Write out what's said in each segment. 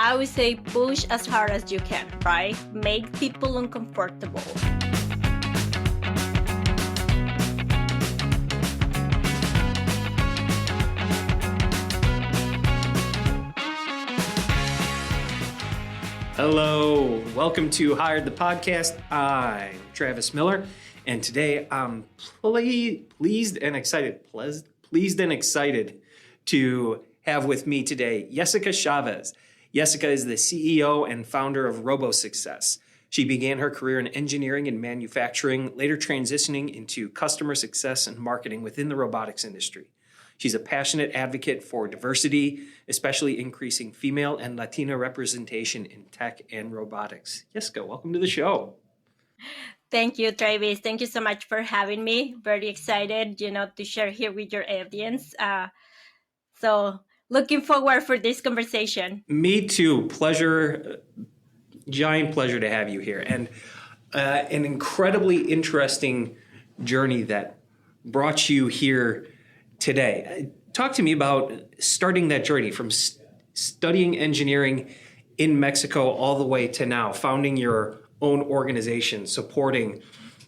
I would say push as hard as you can, right? Make people uncomfortable. Hello, welcome to Hired the Podcast. I'm Travis Miller, and today I'm pleased and excited to have with me today Jesica Chavez. Jesica is the CEO and founder of Robo Success. She began her career in engineering and manufacturing, later transitioning into customer success and marketing within the robotics industry. She's a passionate advocate for diversity, especially increasing female and Latina representation in tech and robotics. Jesica, welcome to the show. Thank you, Travis. Thank you so much for having me. Very excited, to share here with your audience. So looking forward for this conversation. Me too. Pleasure, giant pleasure to have you here. And an incredibly interesting journey that brought you here today. Talk to me about starting that journey from studying engineering in Mexico all the way to now, founding your own organization, supporting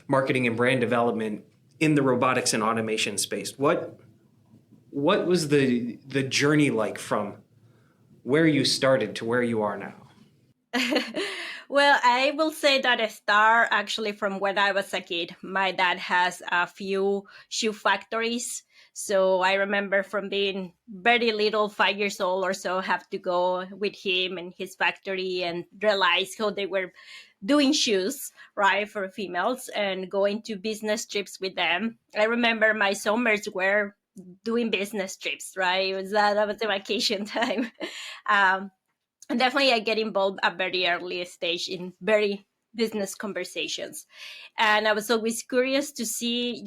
marketing and brand development in the robotics and automation space. What was the journey like from where you started to where you are now? Well, I will say that it started actually from when I was a kid. My dad has a few shoe factories. So I remember from being very little, 5 years old or so, have to go with him in his factory and realize how they were doing shoes, right, for females and going to business trips with them. I remember my summers were doing business trips, right? That was the vacation time. And definitely I get involved at very early stage in very business conversations. And I was always curious to see,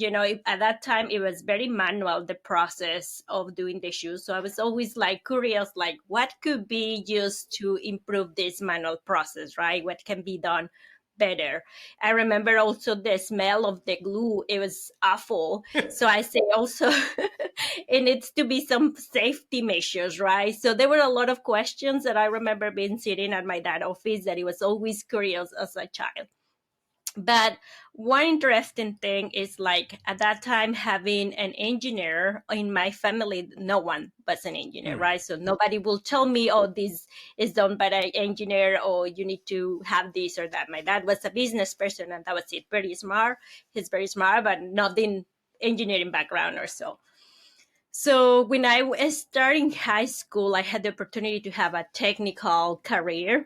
at that time it was very manual, the process of doing the shoes. So I was always curious, what could be used to improve this manual process, right? What can be done better? I remember also the smell of the glue. It was awful. So I say also it needs to be some safety measures, right? So there were a lot of questions that I remember being sitting at my dad's office that he was always curious as a child. But one interesting thing is at that time having an engineer in my family, no one was an engineer, right? So nobody will tell me, oh, this is done by an engineer or you need to have this or that. My dad was a business person and that was it. Very smart. He's very smart, but not in engineering background or so. So when I was starting high school, I had the opportunity to have a technical career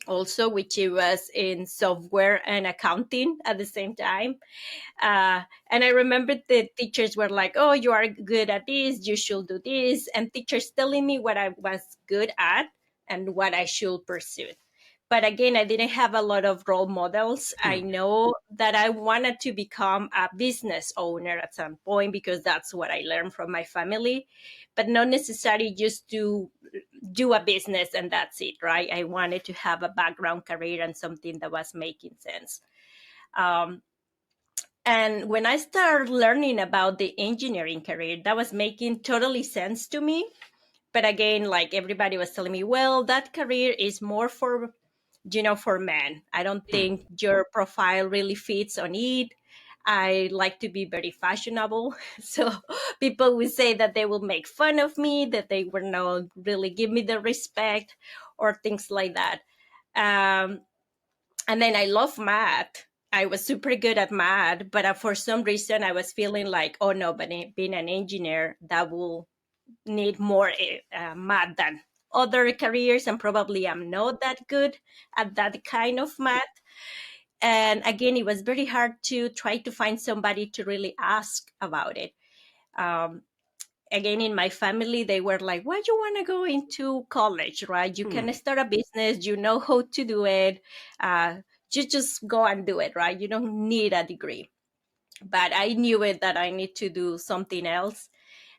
also, which it was in software and accounting at the same time. And I remember the teachers were like, oh, you are good at this, you should do this. And teachers telling me what I was good at and what I should pursue. But again, I didn't have a lot of role models. I know that I wanted to become a business owner at some point because that's what I learned from my family, but not necessarily just to do a business and that's it, right? I wanted to have a background career and something that was making sense. And when I started learning about the engineering career, that was making totally sense to me. But again, everybody was telling me, well, that career is more for men. I don't think your profile really fits on it. I like to be very fashionable. So people will say that they will make fun of me, that they will not really give me the respect or things like that. And then I love math. I was super good at math, but for some reason I was feeling like, oh no, but being an engineer, that will need more math than other careers. And probably I'm not that good at that kind of math. And again, it was very hard to try to find somebody to really ask about it. Again, in my family, they were like, why do you want to go into college, right? You can start a business, you know how to do it. You just go and do it, right? You don't need a degree. But I knew it that I need to do something else.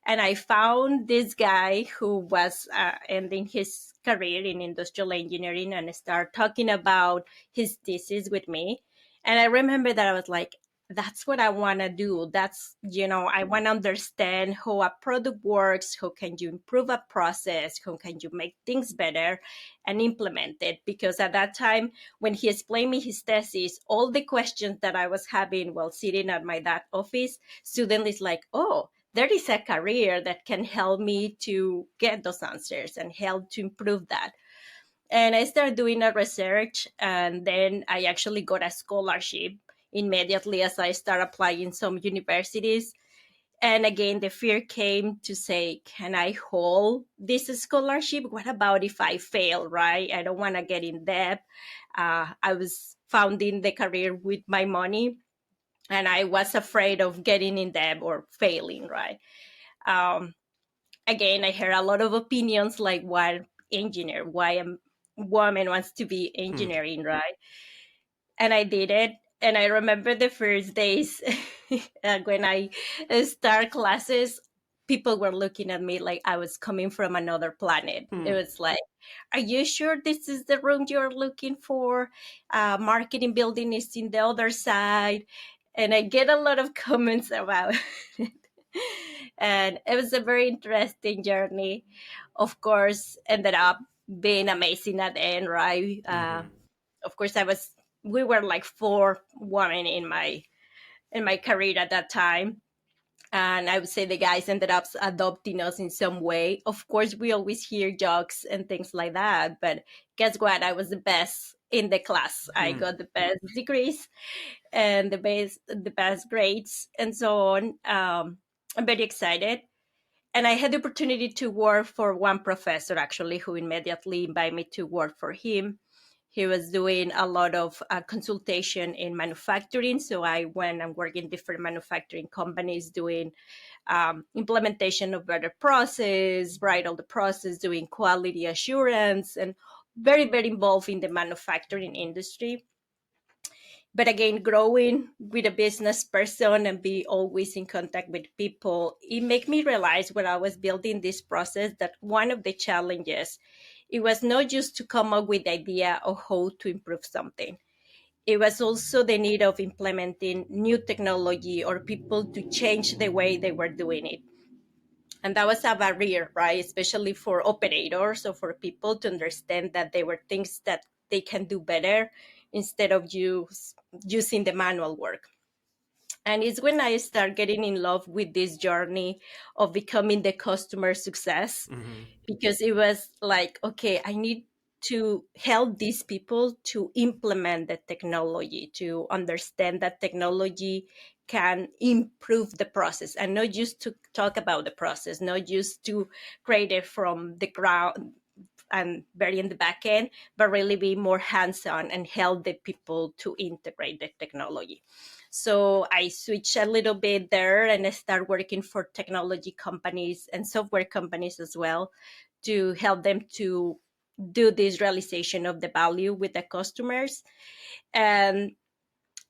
And I found this guy who was ending his career in industrial engineering and started talking about his thesis with me. And I remember that I was like, that's what I want to do. That's, I want to understand how a product works, how can you improve a process, how can you make things better and implement it. Because at that time, when he explained me his thesis, all the questions that I was having while sitting at my dad office, suddenly it's like, oh, there is a career that can help me to get those answers and help to improve that. And I started doing a research, and then I actually got a scholarship immediately as I started applying some universities. And again, the fear came to say, can I hold this scholarship? What about if I fail, right? I don't want to get in debt. I was founding the career with my money, and I was afraid of getting in debt or failing, right? Um, Again, I heard a lot of opinions like why a woman wants to be Hmm. engineering, right? And I did it. And I remember the first days when I start classes, people were looking at me like I was coming from another planet. It Hmm. was like, are you sure this is the room you're looking for? Marketing building is in the other side. And I get a lot of comments about it. And it was a very interesting journey. Of course, ended up being amazing at the end, right? Mm-hmm. Of course, we were like four women in my career at that time. And I would say the guys ended up adopting us in some way. Of course, we always hear jokes and things like that. But guess what? I was the best in the class. I Hmm. got the best degrees and the best grades and so on. I'm very excited. And I had the opportunity to work for one professor actually who immediately invited me to work for him. He was doing a lot of consultation in manufacturing. So I went and worked in different manufacturing companies doing implementation of better process, right? All the process, doing quality assurance, and very, very involved in the manufacturing industry. But again, growing with a business person and be always in contact with people, it made me realize when I was building this process that one of the challenges, it was not just to come up with the idea of how to improve something. It was also the need of implementing new technology or people to change the way they were doing it. And that was a barrier, right? Especially for operators or for people to understand that there were things that they can do better instead of using the manual work. And it's when I start getting in love with this journey of becoming the customer success, Mm-hmm. because it was like, okay, I need to help these people to implement the technology, to understand that technology can improve the process, and not just to talk about the process, not just to create it from the ground and very in the back end, but really be more hands-on and help the people to integrate the technology. So I switched a little bit there and I started working for technology companies and software companies as well to help them to do this realization of the value with the customers. And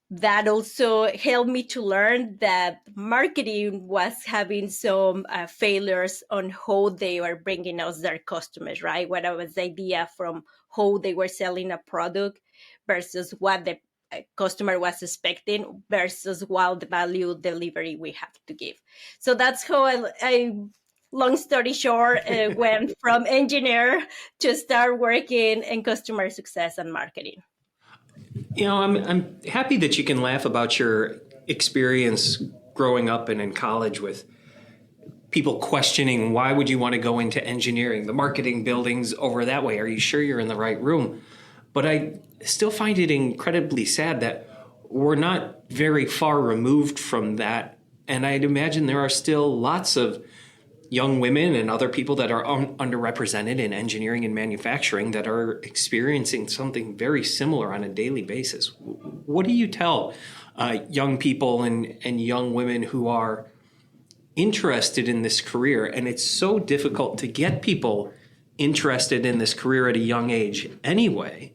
that also helped me to learn that marketing was having some failures on how they were bringing us their customers, right? What was the idea from how they were selling a product versus what the customer was expecting versus what the value delivery we have to give. So that's how I long story short, went from engineer to start working in customer success and marketing. I'm happy that you can laugh about your experience growing up and in college with people questioning why would you want to go into engineering, the marketing buildings over that way. Are you sure you're in the right room? But I still find it incredibly sad that we're not very far removed from that. And I'd imagine there are still lots of young women and other people that are underrepresented in engineering and manufacturing that are experiencing something very similar on a daily basis. What do you tell young people and young women who are interested in this career? And it's so difficult to get people interested in this career at a young age anyway,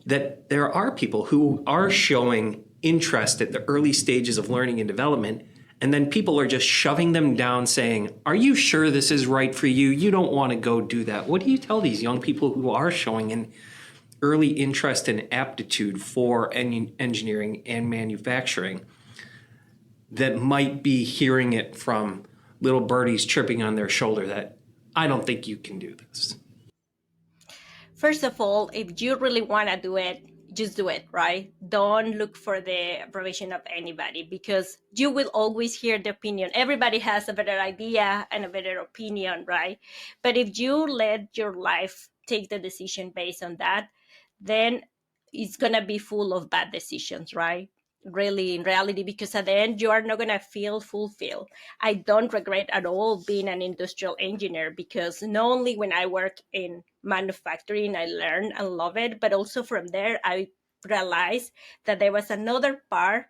that there are people who are showing interest at the early stages of learning and development, and then people are just shoving them down saying, are you sure this is right for you? You don't want to go do that. What do you tell these young people who are showing an early interest and aptitude for engineering and manufacturing that might be hearing it from little birdies chirping on their shoulder that I don't think you can do this? First of all, if you really want to do it, just do it, right? Don't look for the approbation of anybody, because you will always hear the opinion. Everybody has a better idea and a better opinion, right? But if you let your life take the decision based on that, then it's going to be full of bad decisions, right? Really, in reality, because at the end, you are not going to feel fulfilled. I don't regret at all being an industrial engineer, because not only when I work in manufacturing, I learned and love it, but also from there, I realized that there was another part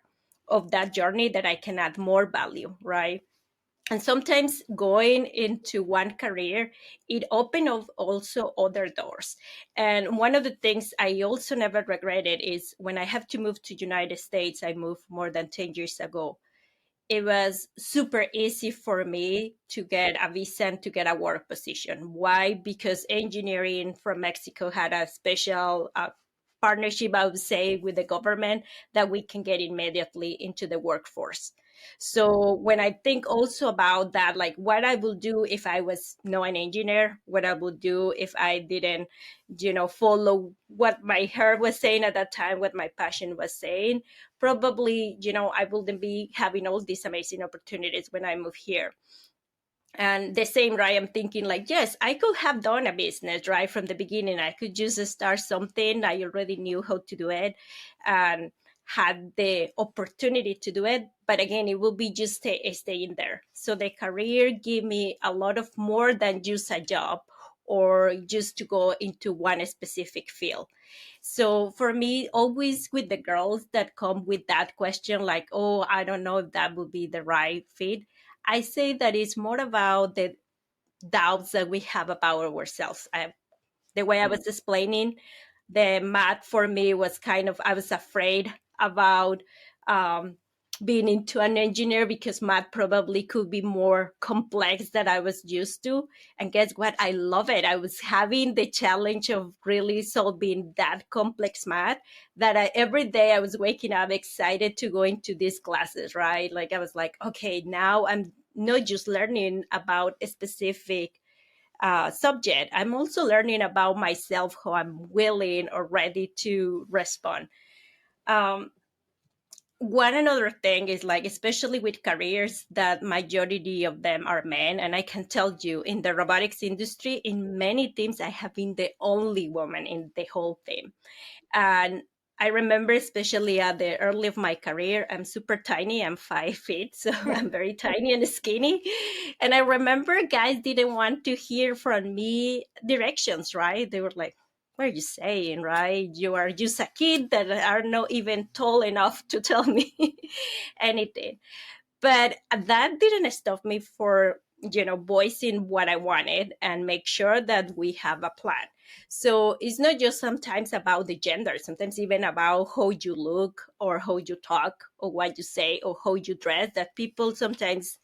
of that journey that I can add more value, right? And sometimes going into one career, it opened up also other doors. And one of the things I also never regretted is when I have to move to United States. I moved more than 10 years ago. It was super easy for me to get a visa and to get a work position. Why? Because engineering from Mexico had a special partnership, I would say, with the government, that we can get immediately into the workforce. So when I think also about that, like what I would do if I was not an engineer, what I would do if I didn't, follow what my heart was saying at that time, what my passion was saying, probably, I wouldn't be having all these amazing opportunities when I move here. And the same, right? I'm thinking like, yes, I could have done a business right from the beginning. I could just start something. I already knew how to do it and had the opportunity to do it. But again, it will be just staying there. So the career gave me a lot of more than just a job or just to go into one specific field. So for me, always with the girls that come with that question, like, oh, I don't know if that would be the right fit, I say that it's more about the doubts that we have about ourselves. The way I was explaining, the math for me was kind of, I was afraid about um, being into an engineer because math probably could be more complex than I was used to. And guess what? I love it. I was having the challenge of really solving that complex math that every day I was waking up excited to go into these classes, right? Like I was like, okay, now I'm not just learning about a specific subject. I'm also learning about myself, how I'm willing or ready to respond. Um, One another thing is like, especially with careers that majority of them are men, and I can tell you in the robotics industry, in many teams, I have been the only woman in the whole team. And I remember, especially at the early of my career, I'm super tiny. I'm 5 feet, so I'm very tiny and skinny. And I remember guys didn't want to hear from me directions, right? They were like, what are you saying, right? You are just a kid that are not even tall enough to tell me anything. But that didn't stop me for, voicing what I wanted and make sure that we have a plan. So it's not just sometimes about the gender, sometimes even about how you look or how you talk or what you say or how you dress, that people sometimes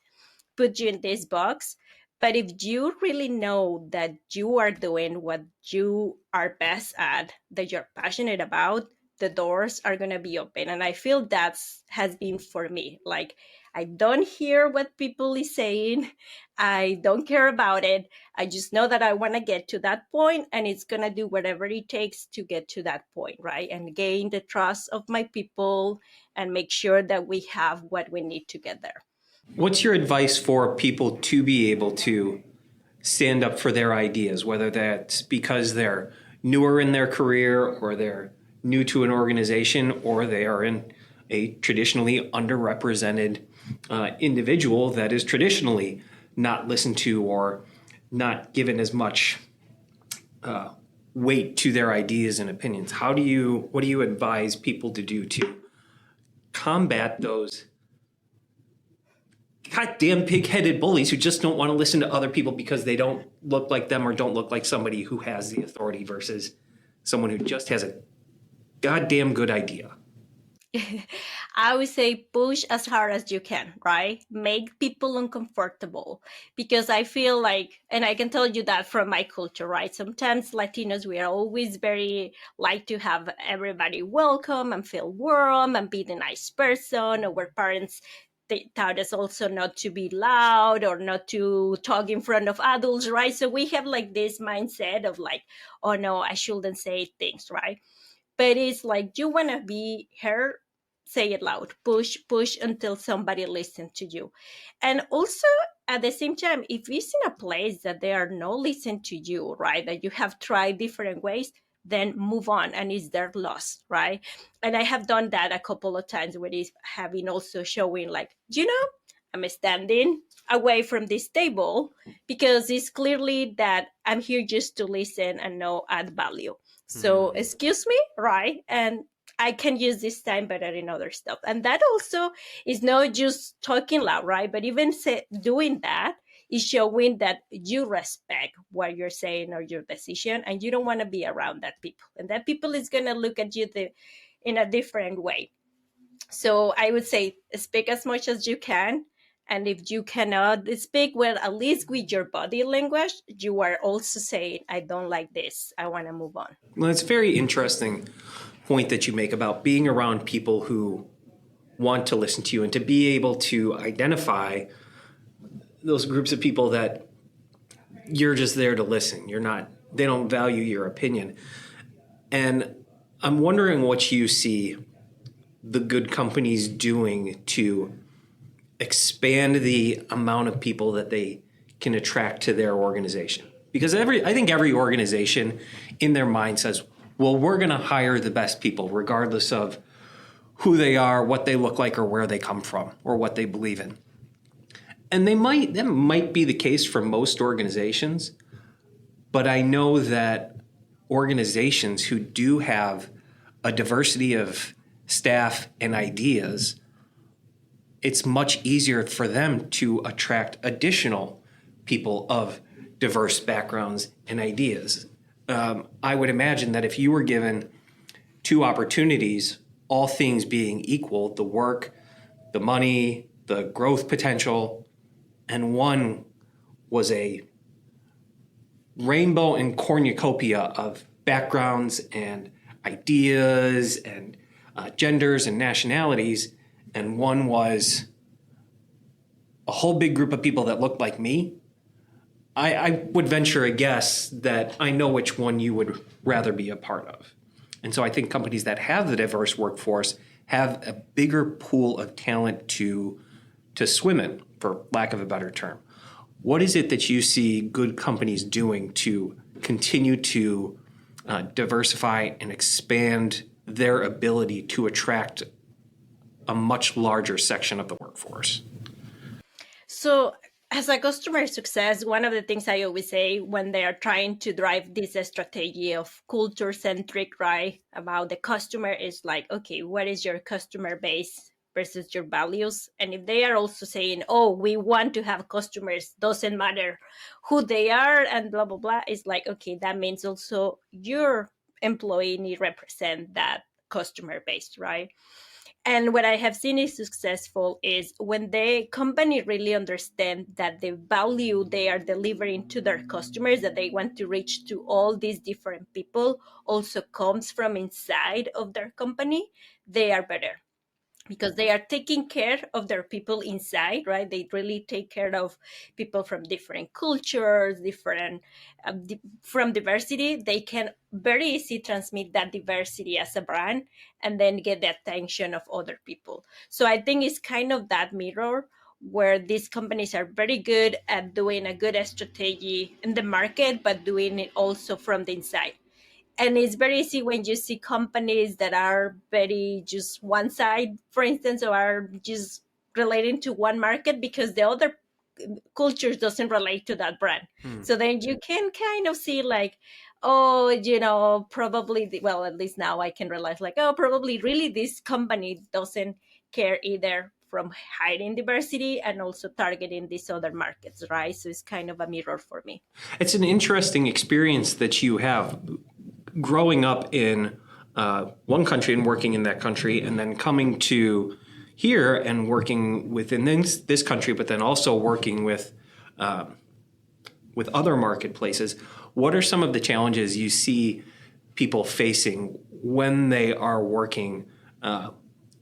put you in this box. But if you really know that you are doing what you are best at, that you're passionate about, the doors are going to be open. And I feel that's has been for me. Like, I don't hear what people is saying. I don't care about it. I just know that I want to get to that point, and it's going to do whatever it takes to get to that point, right? And gain the trust of my people and make sure that we have what we need to get there. What's your advice for people to be able to stand up for their ideas, whether that's because they're newer in their career or they're new to an organization or they are in a traditionally underrepresented individual that is traditionally not listened to or not given as much weight to their ideas and opinions? What do you advise people to do to combat those goddamn pig-headed bullies who just don't want to listen to other people because they don't look like them or don't look like somebody who has the authority versus someone who just has a goddamn good idea? I would say push as hard as you can, right? Make people uncomfortable, because I feel like, and I can tell you that from my culture, right? Sometimes Latinos, we are always very like to have everybody welcome and feel warm and be the nice person. Our parents, taught us also not to be loud or not to talk in front of adults, right? So we have like this mindset of like, oh no, I shouldn't say things, right? But it's like you want to be heard, say it loud, push until somebody listens to you. And also at the same time, if it's in a place that they are not listening to you, right, that you have tried different ways, then move on, and it's their loss, right? And I have done that a couple of times where it's having also showing like, I'm standing away from this table because it's clearly that I'm here just to listen and not add value. So excuse me, right? And I can use this time better in other stuff. And that also is not just talking loud, right? But even doing that is showing that you respect what you're saying or your decision, and you don't want to be around that people. And that people is going to look at you in a different way. So I would say speak as much as you can. And if you cannot speak well, at least with your body language, you are also saying, I don't like this. I want to move on. Well, it's a very interesting point that you make about being around people who want to listen to you and to be able to identify those groups of people that you're just there to listen. They don't value your opinion. And I'm wondering what you see the good companies doing to expand the amount of people that they can attract to their organization. Because I think every organization in their mind says, well, we're going to hire the best people regardless of who they are, what they look like, or where they come from, or what they believe in. And that might be the case for most organizations, but I know that organizations who do have a diversity of staff and ideas, it's much easier for them to attract additional people of diverse backgrounds and ideas. I would imagine that if you were given two opportunities, all things being equal, the work, the money, the growth potential, and one was a rainbow and cornucopia of backgrounds and ideas and genders and nationalities, and one was a whole big group of people that looked like me, I would venture a guess that I know which one you would rather be a part of. And so I think companies that have the diverse workforce have a bigger pool of talent to swim in, for lack of a better term. What is it that you see good companies doing to continue to diversify and expand their ability to attract a much larger section of the workforce? So as a customer success, one of the things I always say when they are trying to drive this strategy of culture-centric, right, about the customer is like, okay, what is your customer base versus your values? And if they are also saying, oh, we want to have customers, doesn't matter who they are and blah, blah, blah, it's like, okay, that means also your employee need represent that customer base, right? And what I have seen is successful is when the company really understand that the value they are delivering to their customers, that they want to reach to all these different people, also comes from inside of their company, they are better. Because they are taking care of their people inside, right? They really take care of people from different cultures, from diversity. They can very easily transmit that diversity as a brand and then get the attention of other people. So I think it's kind of that mirror where these companies are very good at doing a good strategy in the market, but doing it also from the inside. And it's very easy when you see companies that are very just one side, for instance, or are just relating to one market because the other cultures doesn't relate to that brand. So then you can kind of see like, oh, probably, well, at least now I can realize like, oh, probably really this company doesn't care either from hiding diversity and also targeting these other markets, right? So it's kind of a mirror for me. It's an interesting experience that you have growing up in one country and working in that country, and then coming to here and working within this country, but then also working with other marketplaces. What are some of the challenges you see people facing when they are working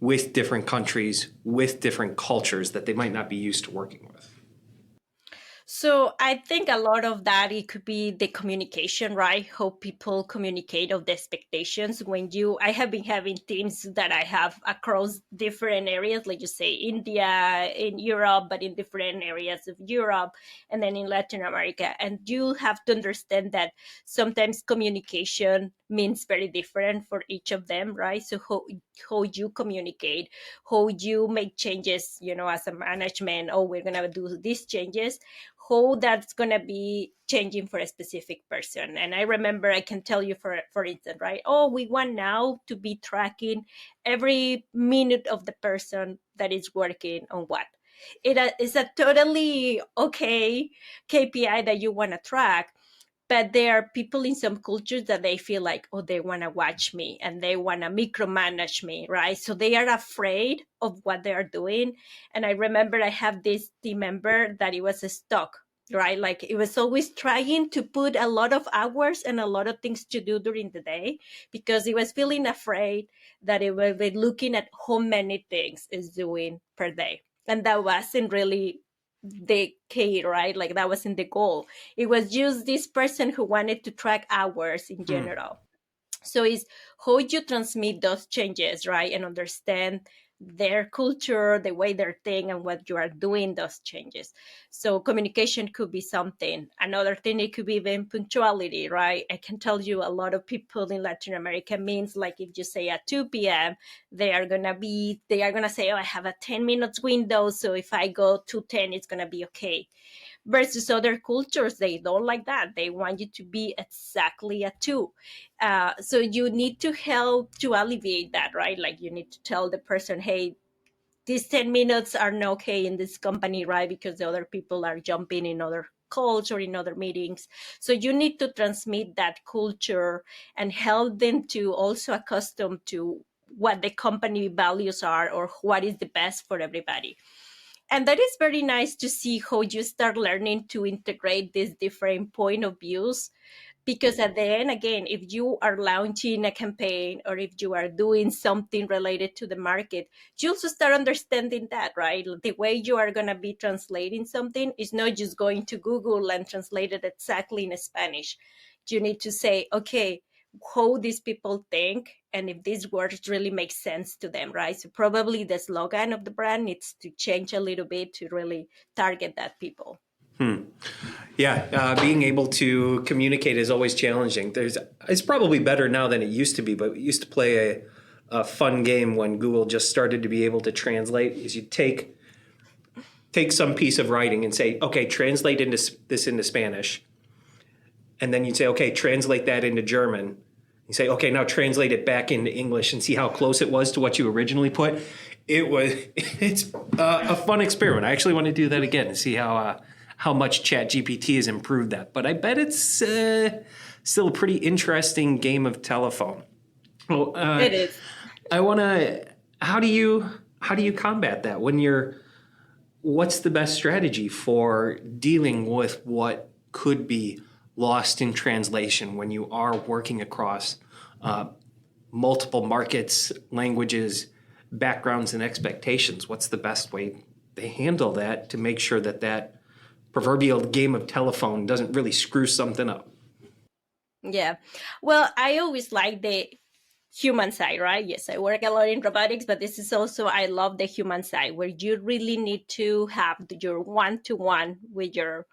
with different countries, with different cultures that they might not be used to working with? So I think a lot of that it could be the communication, right? How people communicate of the expectations. I have been having teams that I have across different areas, like you say, India, in Europe, but in different areas of Europe, and then in Latin America. And you have to understand that sometimes communication means very different for each of them, right? So how you communicate, how you make changes, as a management. Oh, we're gonna do these changes, how that's going to be changing for a specific person. And I remember, I can tell you, for instance, right? Oh, we want now to be tracking every minute of the person that is working on what. It is a totally okay KPI that you want to track, but there are people in some cultures that they feel like, oh, they want to watch me and they want to micromanage me, right? So they are afraid of what they are doing. And I remember I have this team member that it was stuck, right? Like it was always trying to put a lot of hours and a lot of things to do during the day because he was feeling afraid that it will be looking at how many things is doing per day. And that wasn't really the key, right? Like that wasn't the goal. It was just this person who wanted to track hours in Hmm. general. So it's how you transmit those changes, right? And understand their culture, the way they're thinking, and what you are doing those changes. So communication could be something. Another thing, it could be even punctuality, right? I can tell you a lot of people in Latin America means like if you say at 2 p.m., they are gonna say, oh, I have a 10 minutes window. So if I go to 10, it's gonna be okay, versus other cultures, they don't like that. They want you to be exactly at 2. So you need to help to alleviate that, right? Like you need to tell the person, hey, these 10 minutes are not okay in this company, right? Because the other people are jumping in other calls or in other meetings. So you need to transmit that culture and help them to also accustom to what the company values are or what is the best for everybody. And that is very nice to see how you start learning to integrate these different point of views, because at the end, again, if you are launching a campaign or if you are doing something related to the market, you also start understanding that, right? The way you are going to be translating something is not just going to Google and translate it exactly in Spanish. You need to say, okay, how these people think and if these words really make sense to them, right? So probably the slogan of the brand needs to change a little bit to really target that people. Hmm. Yeah, being able to communicate is always challenging. It's probably better now than it used to be, but we used to play a fun game when Google just started to be able to translate. Is you take some piece of writing and say, okay, translate this into Spanish, and then you'd say, okay, translate that into German. You say, okay, now translate it back into English and see how close it was to what you originally put. It's a fun experiment. I actually want to do that again and see how much ChatGPT has improved that. But I bet it's still a pretty interesting game of telephone. Well, It is. I want to. How do you combat that when you're? What's the best strategy for dealing with what could be lost in translation when you are working across uh, multiple markets, languages, backgrounds, and expectations? What's the best way to handle that to make sure that proverbial game of telephone doesn't really screw something up? Yeah. Well, I always like the human side, right? Yes, I work a lot in robotics, but this is also, I love the human side where you really need to have your one to one with your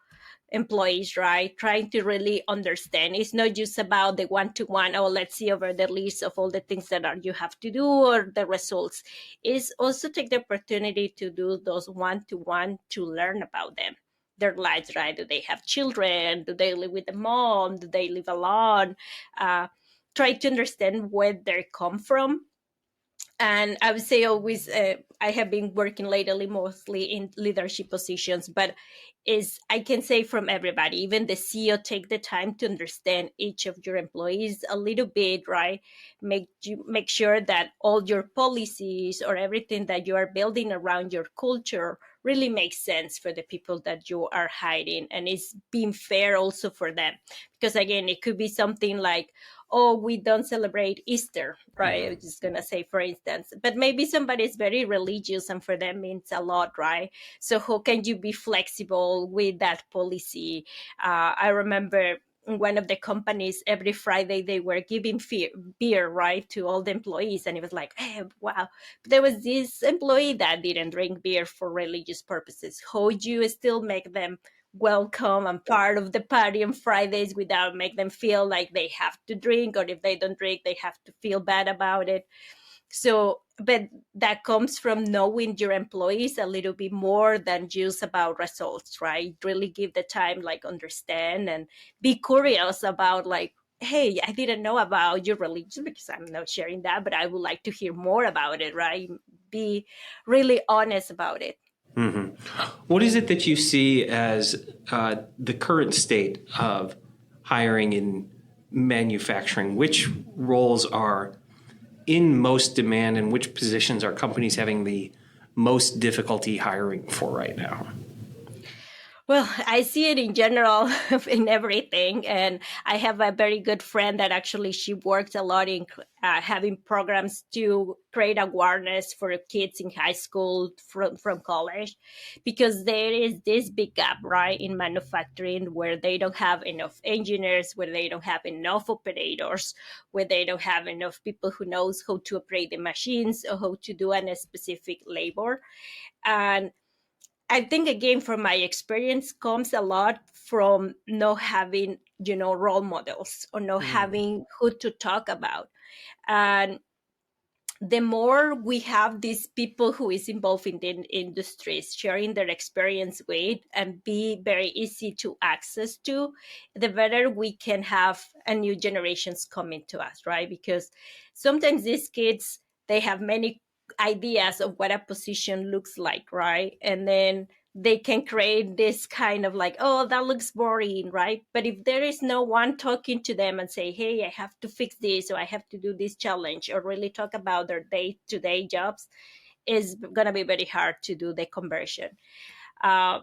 employees, right? Trying to really understand. It's not just about the one to one, oh, let's see over the list of all the things that you have to do or the results. It's also take the opportunity to do those one to one to learn about them, their lives, right? Do they have children? Do they live with a mom? Do they live alone? Try to understand where they come from. And I would say always, I have been working lately mostly in leadership positions, but is I can say from everybody, even the CEO, take the time to understand each of your employees a little bit, right? Make sure that all your policies or everything that you are building around your culture really makes sense for the people that you are hiring, and it's being fair also for them. Because again, it could be something like, oh, we don't celebrate Easter, right? I'm just gonna say, for instance, but maybe somebody is very religious and for them means a lot, right? So how can you be flexible with that policy? I remember one of the companies, every Friday they were giving beer, right, to all the employees, and it was like, hey, wow. But there was this employee that didn't drink beer for religious purposes. How do you still make them welcome and part of the party on Fridays without make them feel like they have to drink, or if they don't drink they have to feel bad about it? So, but that comes from knowing your employees a little bit more than just about results, right? Really give the time, like understand and be curious about, like, hey, I didn't know about your religion because I'm not sharing that, but I would like to hear more about it, right? Be really honest about it. Mm-hmm. What is it that you see as the current state of hiring in manufacturing? Which roles are in most demand, and which positions are companies having the most difficulty hiring for right now? Well, I see it in general in everything. And I have a very good friend that actually she works a lot in having programs to create awareness for kids in high school from college, because there is this big gap, right, in manufacturing where they don't have enough engineers, where they don't have enough operators, where they don't have enough people who knows how to operate the machines or how to do a specific labor. And I think again, from my experience, comes a lot from not having, role models or not having who to talk about. And the more we have these people who is involved in the industries sharing their experience with and be very easy to access to, the better we can have a new generations coming to us, right? Because sometimes these kids, they have many ideas of what a position looks like, right? And then they can create this kind of like, oh, that looks boring, right? But if there is no one talking to them and say, hey, I have to fix this, or I have to do this challenge, or really talk about their day-to-day jobs, is going to be very hard to do the conversion. Uh,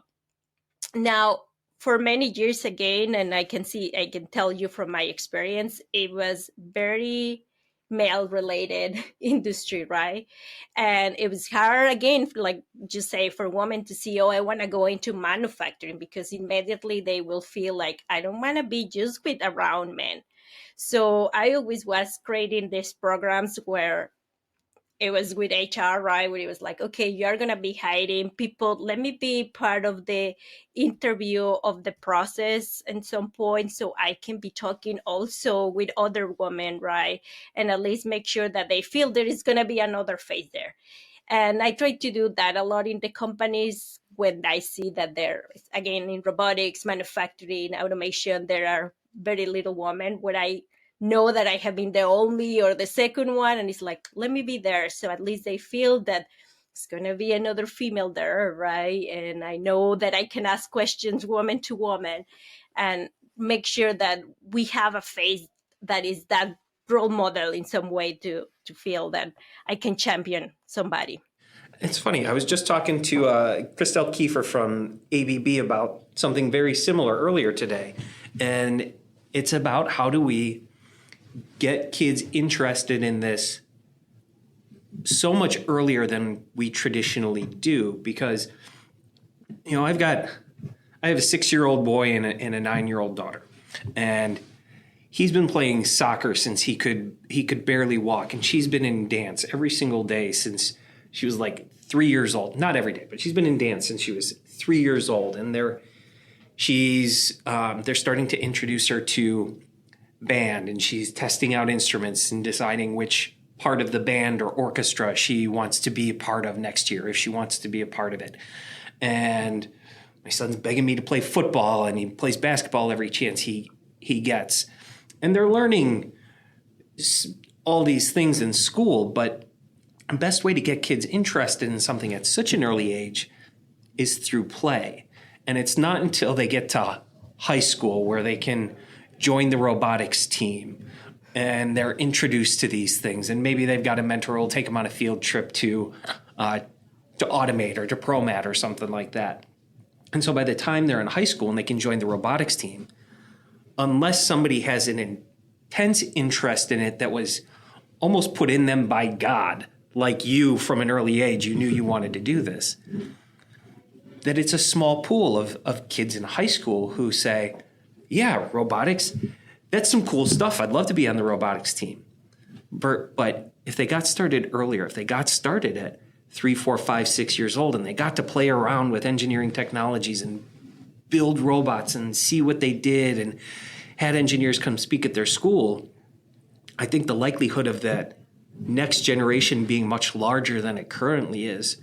Now, for many years again, and I can tell you from my experience, it was very male related industry, right? And it was hard again, like just say for women to see, oh, I want to go into manufacturing, because immediately they will feel like, I don't want to be just with around men. So I always was creating these programs where it was with HR, right? Where it was like, okay, you're going to be hiring people. Let me be part of the interview of the process at some point, so I can be talking also with other women, right? And at least make sure that they feel there is going to be another face there. And I try to do that a lot in the companies when I see that there, again, in robotics, manufacturing, automation, there are very little women, where I know that I have been the only or the second one. And it's like, let me be there. So at least they feel that it's going to be another female there, right? And I know that I can ask questions woman to woman and make sure that we have a face that is that role model in some way to feel that I can champion somebody. It's funny. I was just talking to Christelle Kiefer from ABB about something very similar earlier today. And it's about how do we get kids interested in this so much earlier than we traditionally do. Because, I have a 6-year-old boy and a 9-year-old daughter. And he's been playing soccer since he could barely walk. And she's been in dance every single day since she was like 3 years old. Not every day, but she's been in dance since she was 3 years old. And they're starting to introduce her to band, and she's testing out instruments and deciding which part of the band or orchestra she wants to be a part of next year, if she wants to be a part of it. And my son's begging me to play football, and he plays basketball every chance he gets. And they're learning all these things in school, but the best way to get kids interested in something at such an early age is through play. And it's not until they get to high school where they can join the robotics team and they're introduced to these things. And maybe they've got a mentor who will take them on a field trip to to automate or to ProMat or something like that. And so by the time they're in high school and they can join the robotics team, unless somebody has an intense interest in it that was almost put in them by God, like you from an early age, you knew you wanted to do this, that it's a small pool of kids in high school who say, yeah, robotics, that's some cool stuff. I'd love to be on the robotics team. But if they got started earlier, if they got started at 3, 4, 5, 6 years old and they got to play around with engineering technologies and build robots and see what they did and had engineers come speak at their school, I think the likelihood of that next generation being much larger than it currently is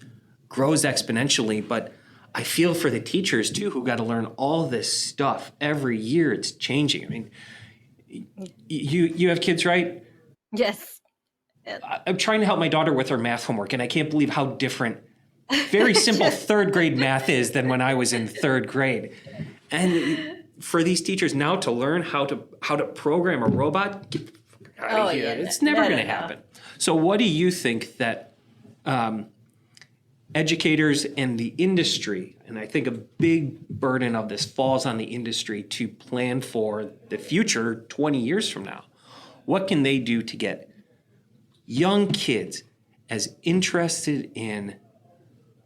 grows exponentially. But I feel for the teachers too, who got to learn all this stuff every year. It's changing. I mean, you have kids, right? Yes. I'm trying to help my daughter with her math homework, and I can't believe how different very simple third grade math is than when I was in third grade. And for these teachers now to learn how to program a robot, get out of here. It's never going to happen. So what do you think that educators and the industry, and I think a big burden of this falls on the industry to plan for the future 20 years from now? What can they do to get young kids as interested in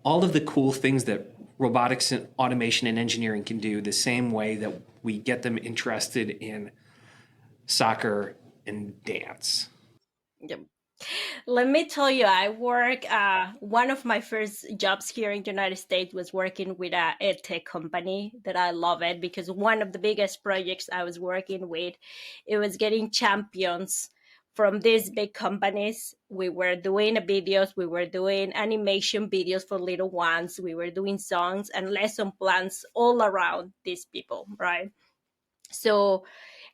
all of the cool things that robotics and automation and engineering can do the same way that we get them interested in soccer and dance? Yep. Let me tell you, I work, one of my first jobs here in the United States was working with a ed tech company that I love it because one of the biggest projects I was working with, it was getting champions from these big companies. We were doing videos, we were doing animation videos for little ones, we were doing songs and lesson plans all around these people, right? So,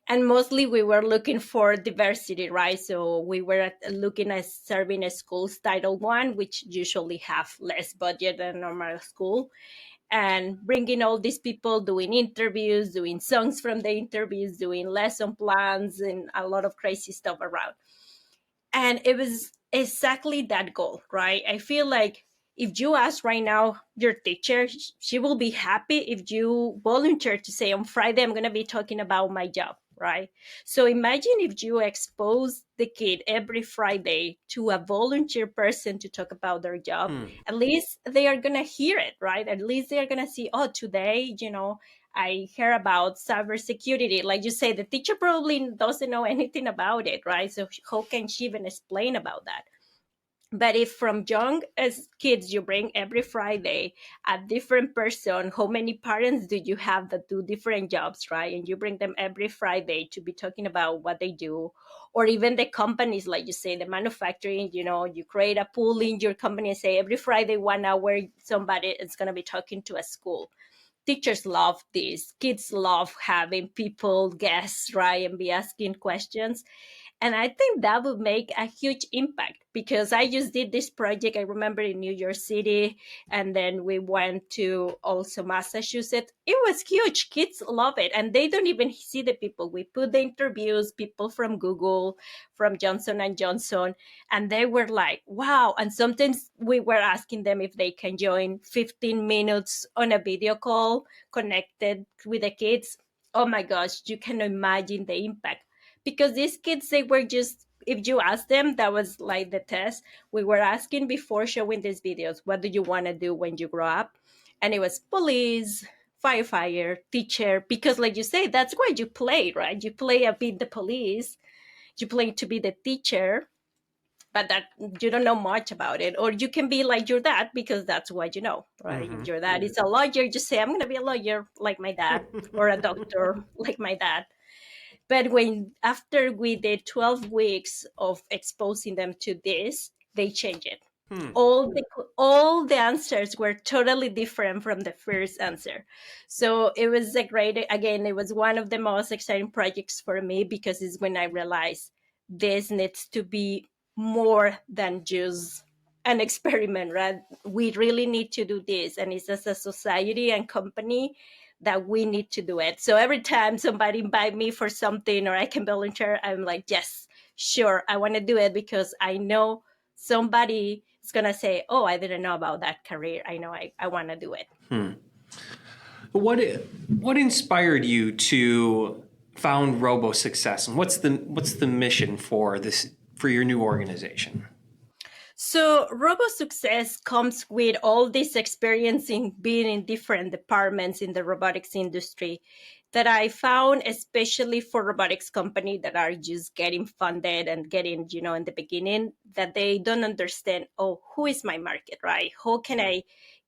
and mostly we were looking for diversity, right? So we were looking at serving a schools Title One, which usually have less budget than normal school, and bringing all these people, doing interviews, doing songs from the interviews, doing lesson plans, and a lot of crazy stuff around. And it was exactly that goal, right? I feel like if you ask right now your teacher, she will be happy if you volunteer to say, on Friday, I'm going to be talking about my job, right? So imagine if you expose the kid every Friday to a volunteer person to talk about their job. At least they are going to hear it, right? At least they are going to see, oh, today, I hear about cybersecurity. Like you say, the teacher probably doesn't know anything about it, right? So how can she even explain about that? But if from young as kids you bring every Friday a different person, how many parents do you have that do different jobs, right? And you bring them every Friday to be talking about what they do, or even the companies, like you say, the manufacturing, you create a pool in your company and say every Friday, 1 hour, somebody is going to be talking to a school. Teachers love this. Kids love having people guests, right, and be asking questions. And I think that would make a huge impact because I just did this project. I remember in New York City, and then we went to also Massachusetts. It was huge. Kids love it. And they don't even see the people. We put the interviews, people from Google, from Johnson and Johnson, and they were like, wow. And sometimes we were asking them if they can join 15 minutes on a video call connected with the kids. Oh my gosh, you can imagine the impact because these kids, they were just, if you ask them, that was like the test we were asking before showing these videos, what do you want to do when you grow up? And it was police, firefighter, teacher, because like you say, that's why you play, right? You play a bit the police, you play to be the teacher, but that you don't know much about it. Or you can be like your dad because that's what you know, right? If your dad is a lawyer, just say, I'm going to be a lawyer like my dad, or a doctor like my dad. But when after we did 12 weeks of exposing them to this, they changed it. All the answers were totally different from the first answer. So it was a great, again, it was one of the most exciting projects for me because it's when I realized this needs to be more than just an experiment, right? We really need to do this. And it's as a society and company that we need to do it. So every time somebody invite me for something or I can volunteer, I'm like, yes, sure, I want to do it because I know somebody is going to say, oh, I didn't know about that career. I know I want to do it. What what inspired you to found Robo Success, and what's the mission for your new organization? So Robo Success comes with all this experience in being in different departments in the robotics industry that I found, especially for robotics companies that are just getting funded and getting, in the beginning, that they don't understand, oh, who is my market, right? How can I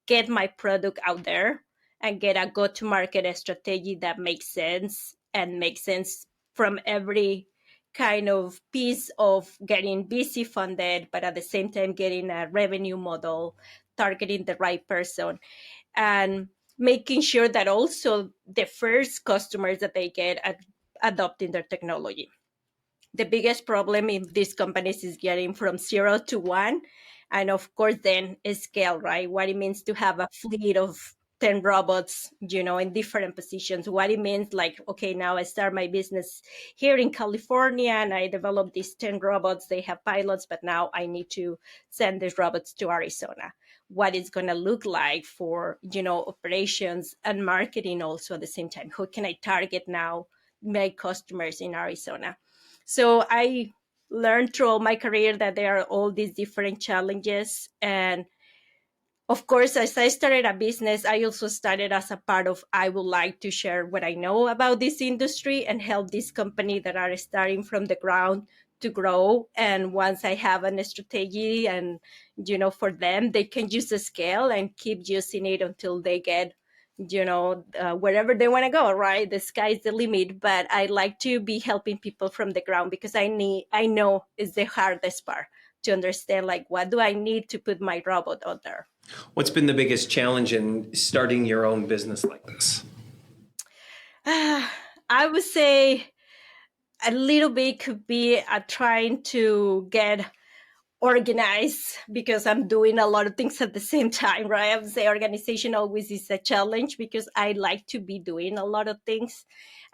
get my product out there and get a go-to-market strategy that makes sense and makes sense from every kind of piece of getting VC funded, but at the same time getting a revenue model, targeting the right person, and making sure that also the first customers that they get adopting their technology. The biggest problem in these companies is getting from 0 to 1. And of course, then scale, right? What it means to have a fleet of 10 robots, in different positions. What it means, like, okay, now I start my business here in California and I develop these 10 robots. They have pilots, but now I need to send these robots to Arizona. What it's going to look like for, operations and marketing also at the same time. Who can I target now my customers in Arizona? So I learned throughout my career that there are all these different challenges. And of course, as I started a business, I also started as a part of, I would like to share what I know about this industry and help this company that are starting from the ground to grow. And once I have a strategy and, for them, they can use the scale and keep using it until they get wherever they want to go, right? The sky's the limit. But I like to be helping people from the ground because I know it's the hardest part to understand, like, what do I need to put my robot out there? What's been the biggest challenge in starting your own business like this? I would say a little bit could be trying to get organized because I'm doing a lot of things at the same time, right? I would say organization always is a challenge because I like to be doing a lot of things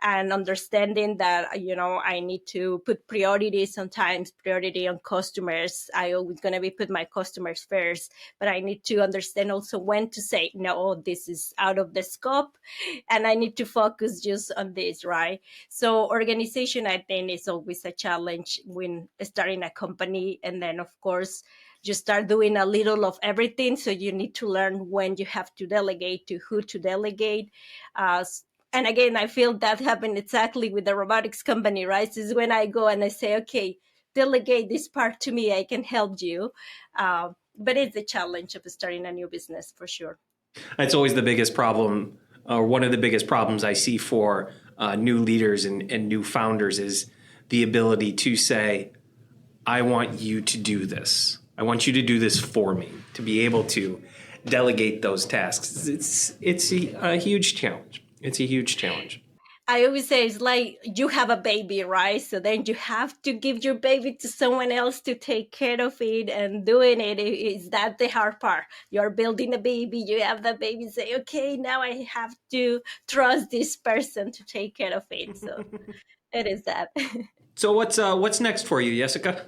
and understanding that, I need to put priorities, sometimes priority on customers. I always going to be put my customers first, but I need to understand also when to say, no, this is out of the scope and I need to focus just on this, right? So organization, I think, is always a challenge when starting a company. And then, of course, you start doing a little of everything. So you need to learn when you have to delegate, to who to delegate. And again, I feel that happened exactly with the robotics company, right? This is when I go and I say, okay, delegate this part to me. I can help you. But it's a challenge of starting a new business for sure. That's always the biggest problem, or one of the biggest problems I see for new leaders and new founders is the ability to say, I want you to do this. I want you to do this for me, to be able to delegate those tasks. It's a huge challenge. It's a huge challenge. I always say it's like you have a baby, right? So then you have to give your baby to someone else to take care of it, and doing it is that the hard part. You're building a baby, you have the baby, say, okay, now I have to trust this person to take care of it. So it is that. So what's next for you, Jesica?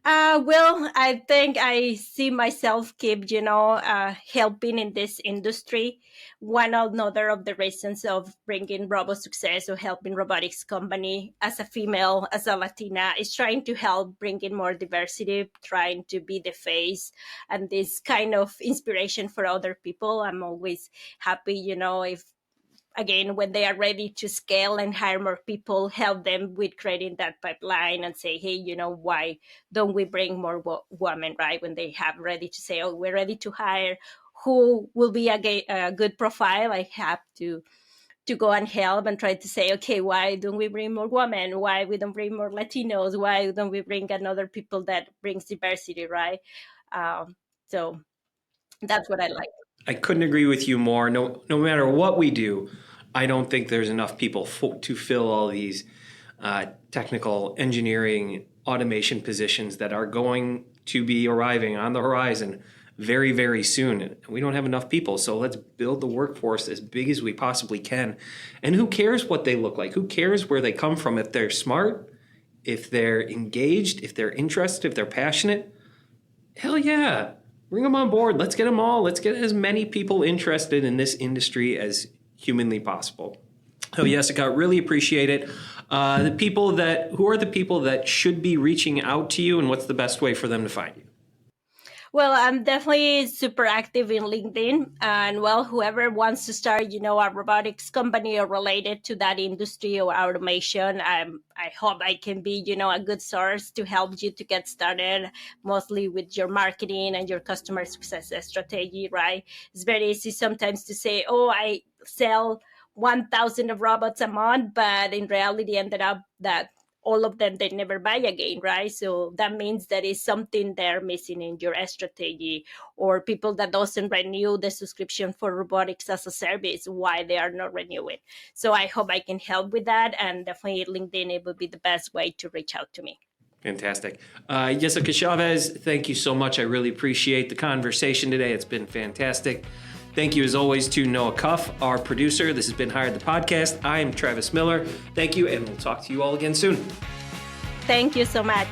Well, I think I see myself keep, helping in this industry. One another of the reasons of bringing Robo Success or helping robotics company as a female, as a Latina, is trying to help bring in more diversity, trying to be the face and this kind of inspiration for other people. I'm always happy, if again, when they are ready to scale and hire more people, help them with creating that pipeline and say, hey, why don't we bring more women, right? When they have ready to say, oh, we're ready to hire, who will be a good profile? I have to go and help and try to say, okay, why don't we bring more women? Why we don't bring more Latinos? Why don't we bring another people that brings diversity, right? So that's what I like. I couldn't agree with you more. No matter what we do, I don't think there's enough people to fill all these technical engineering automation positions that are going to be arriving on the horizon very, very soon. And we don't have enough people. So let's build the workforce as big as we possibly can. And who cares what they look like? Who cares where they come from? If they're smart, if they're engaged, if they're interested, if they're passionate, Hell yeah. Bring them on board. Let's get them all. Let's get as many people interested in this industry as humanly possible. So, Jessica, really appreciate it. Who are the people that should be reaching out to you, and what's the best way for them to find you? Well, I'm definitely super active in LinkedIn, and well, whoever wants to start, a robotics company or related to that industry or automation, I hope I can be, a good source to help you to get started, mostly with your marketing and your customer success strategy, right? It's very easy sometimes to say, oh, I sell 1,000 of robots a month, but in reality ended up that all of them they never buy again, right? So that means there is something there missing in your strategy, or people that doesn't renew the subscription for robotics as a service, why they are not renewing. So I hope I can help with that, and definitely LinkedIn, it would be the best way to reach out to me. Fantastic. Jesica Chavez, thank you so much. I really appreciate the conversation today. It's been fantastic. Thank you, as always, to Noah Cuff, our producer. This has been Hired the Podcast. I am Travis Miller. Thank you, and we'll talk to you all again soon. Thank you so much.